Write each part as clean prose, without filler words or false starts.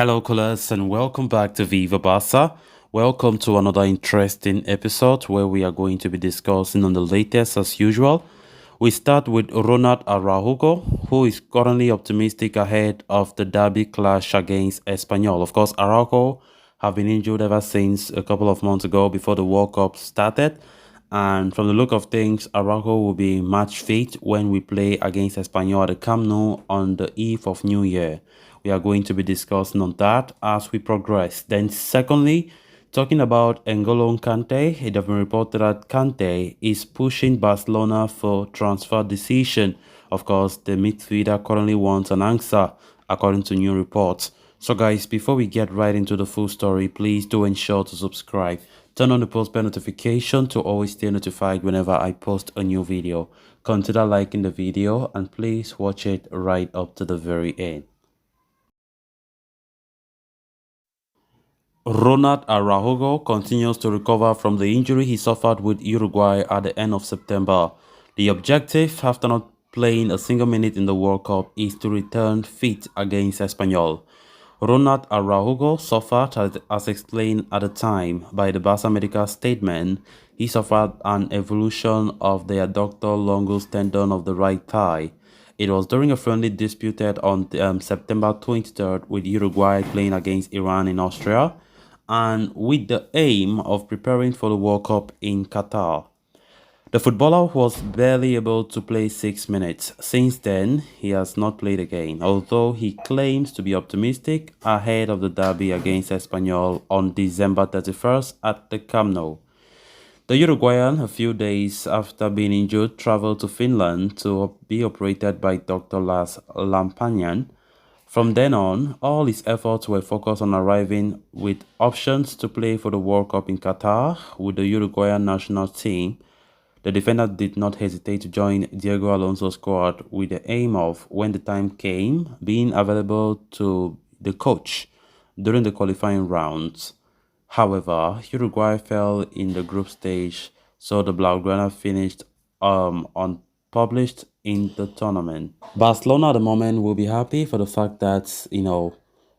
Hello, colors, and welcome back to Viva Barca. Welcome to another interesting episode where we are going to be discussing on the latest as usual. We start with Ronald Araujo, who is currently optimistic ahead of the derby clash against Espanyol. Of course, Araujo have been injured ever since a couple of months ago before the World Cup started. And from the look of things, Araujo will be match fit when we play against Espanyol at the Camp Nou on the eve of New Year. We are going to be discussing on that as we progress. Then secondly, talking about N'Golo Kante, it has been reported that Kante is pushing Barcelona for transfer decision. Of course, the midfielder currently wants an answer, according to new reports. So guys, before we get right into the full story, please do ensure to subscribe. Turn on the post bell notification to always stay notified whenever I post a new video. Consider liking the video and please watch it right up to the very end. Ronald Araujo continues to recover from the injury he suffered with Uruguay at the end of September. The objective, after not playing a single minute in the World Cup, is to return fit against Espanyol. Ronald Araujo suffered, as explained at the time by the Barca medical statement, he suffered an evolution of the adductor longus tendon of the right thigh. It was during a friendly disputed on September 23rd with Uruguay playing against Iran in Austria and with the aim of preparing for the World Cup in Qatar. The footballer was barely able to play 6 minutes. Since then, he has not played again, although he claims to be optimistic ahead of the derby against Espanyol on December 31st at the Camp Nou. The Uruguayan, a few days after being injured, traveled to Finland to be operated by Dr. Lars Lampagnan. From then on, all his efforts were focused on arriving with options to play for the World Cup in Qatar with the Uruguayan national team. The defender did not hesitate to join Diego Alonso's squad with the aim of, when the time came, being available to the coach during the qualifying rounds. However, Uruguay fell in the group stage, so the Blaugrana finished unpublished in the tournament. Barcelona at the moment will be happy for the fact that,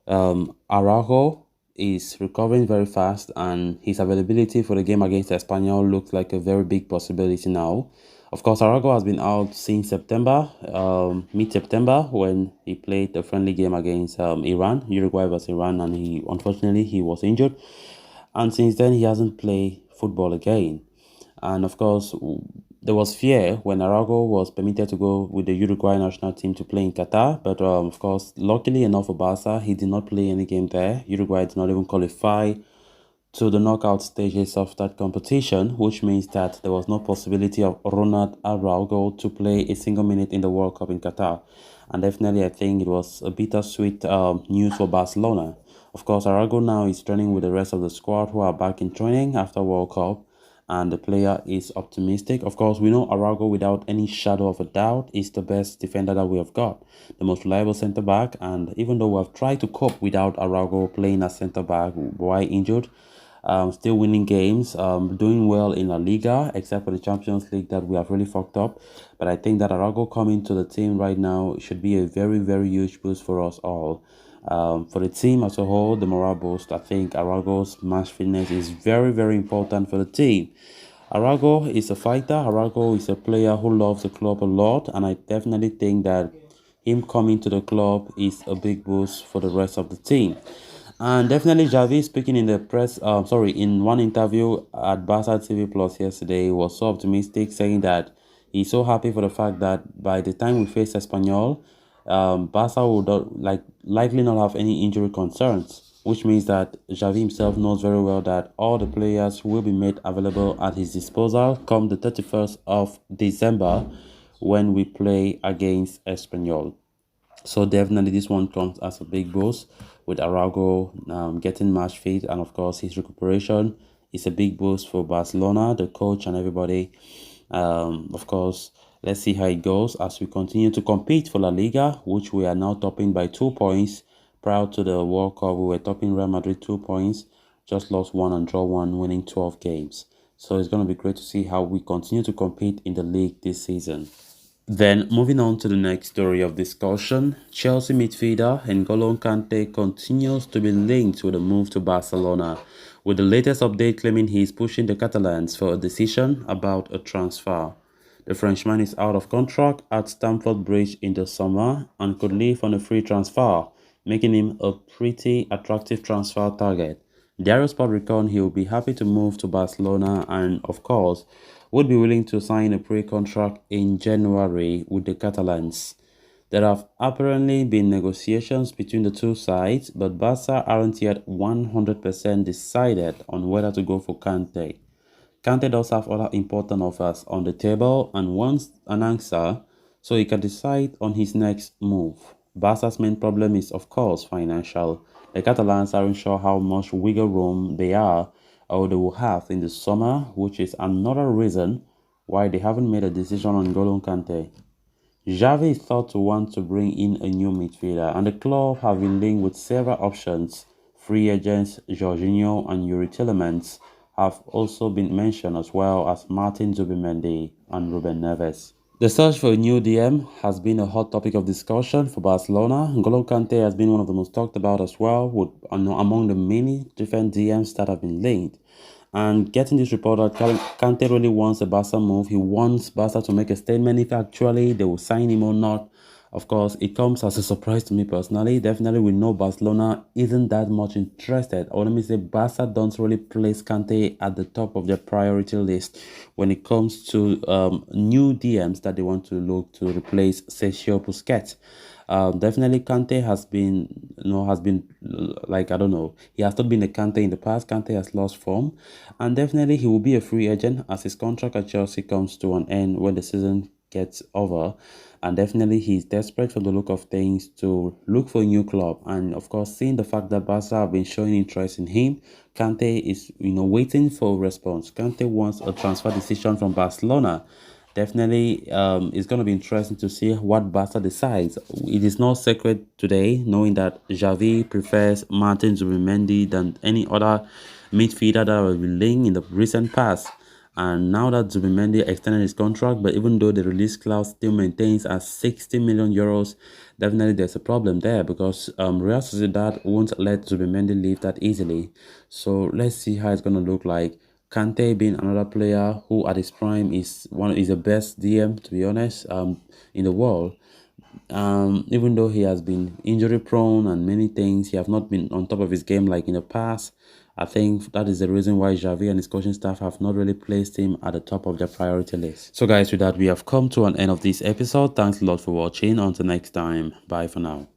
Araujo is recovering very fast and his availability for the game against Espanyol looks like a very big possibility now. Of course, Araujo has been out since September, mid-September, when he played a friendly game against Iran, Uruguay versus Iran, and he was injured. And since then, he hasn't played football again. And of course, there was fear when Araujo was permitted to go with the Uruguay national team to play in Qatar. But of course, luckily enough for Barca, he did not play any game there. Uruguay did not even qualify to the knockout stages of that competition, which means that there was no possibility of Ronald Araujo to play a single minute in the World Cup in Qatar. And definitely, I think it was a bittersweet news for Barcelona. Of course, Araujo now is training with the rest of the squad who are back in training after World Cup, and the player is optimistic. Of course, we know Araujo, without any shadow of a doubt, is the best defender that we have got, the most reliable centre back. And even though we have tried to cope without Araujo playing as centre back while injured, still winning games, doing well in La Liga, except for the Champions League that we have really fucked up. But I think that Araujo coming to the team right now should be a very, very huge boost for us all. For the team as a whole, the morale boost, I think Araujo's match fitness is very, very important for the team. Araujo is a fighter. Araujo is a player who loves the club a lot, and I definitely think that him coming to the club is a big boost for the rest of the team. And definitely Xavi, speaking in the press, in one interview at Barca TV Plus yesterday, was so optimistic, saying that he's so happy for the fact that by the time we face Espanyol, Barca will likely not have any injury concerns, which means that Xavi himself knows very well that all the players will be made available at his disposal come the 31st of December when we play against Espanyol. So definitely this one comes as a big boost with Araujo getting match fit, and of course his recuperation is a big boost for Barcelona, the coach and everybody. Of course, let's see how it goes as we continue to compete for La Liga, which we are now topping by 2 points. Prior to the World Cup, we were topping Real Madrid 2 points, just lost 1 and draw 1, winning 12 games. So it's going to be great to see how we continue to compete in the league this season. Then, moving on to the next story of discussion, Chelsea midfielder N'Golo Kante continues to be linked with a move to Barcelona, with the latest update claiming he is pushing the Catalans for a decision about a transfer. The Frenchman is out of contract at Stamford Bridge in the summer and could leave on a free transfer, making him a pretty attractive transfer target. Diario Sport reckoned he would be happy to move to Barcelona and, of course, would be willing to sign a pre-contract in January with the Catalans. There have apparently been negotiations between the two sides, but Barca aren't yet 100% decided on whether to go for Kante. Kante does have other important offers on the table and wants an answer so he can decide on his next move. Barca's main problem is, of course, financial. The Catalans aren't sure how much wiggle room they are or they will have in the summer, which is another reason why they haven't made a decision on N'Golo Kante. Xavi is thought to want to bring in a new midfielder, and the club have been linked with several options. Free agents Jorginho and Yuri Tillemans have also been mentioned, as well as Martin Zubimendi and Ruben Neves. The search for a new DM has been a hot topic of discussion for Barcelona. N'Golo Kante has been one of the most talked about as well, with among the many different DMs that have been linked. And getting this report that Kante really wants a Barca move. He wants Barca to make a statement if actually they will sign him or not. Of course, it comes as a surprise to me personally. Definitely, we know Barcelona isn't that much interested. Or let me say, Barca don't really place Kante at the top of their priority list when it comes to new DMs that they want to look to replace Sergio Busquets. Definitely Kante has been, like, I don't know, he has not been a Kante in the past. Kante has lost form, and definitely he will be a free agent as his contract at Chelsea comes to an end when the season gets over. And definitely he's desperate from the look of things to look for a new club. And of course, seeing the fact that Barca have been showing interest in him, Kante is, waiting for a response. Kante wants a transfer decision from Barcelona. Definitely, it's going to be interesting to see what Barca decides. It is no secret today, knowing that Xavi prefers Martin Zubimendi than any other midfielder that was linked in the recent past. And now that Zubimendi extended his contract, but even though the release clause still maintains at 60 million euros, definitely there's a problem there because Real Sociedad won't let Zubimendi leave that easily. So let's see how it's going to look like. Kante being another player who at his prime is the best DM, to be honest, in the world. Even though he has been injury prone and many things, he has not been on top of his game like in the past. I think that is the reason why Xavi and his coaching staff have not really placed him at the top of their priority list. So guys, with that, we have come to an end of this episode. Thanks a lot for watching. Until next time, bye for now.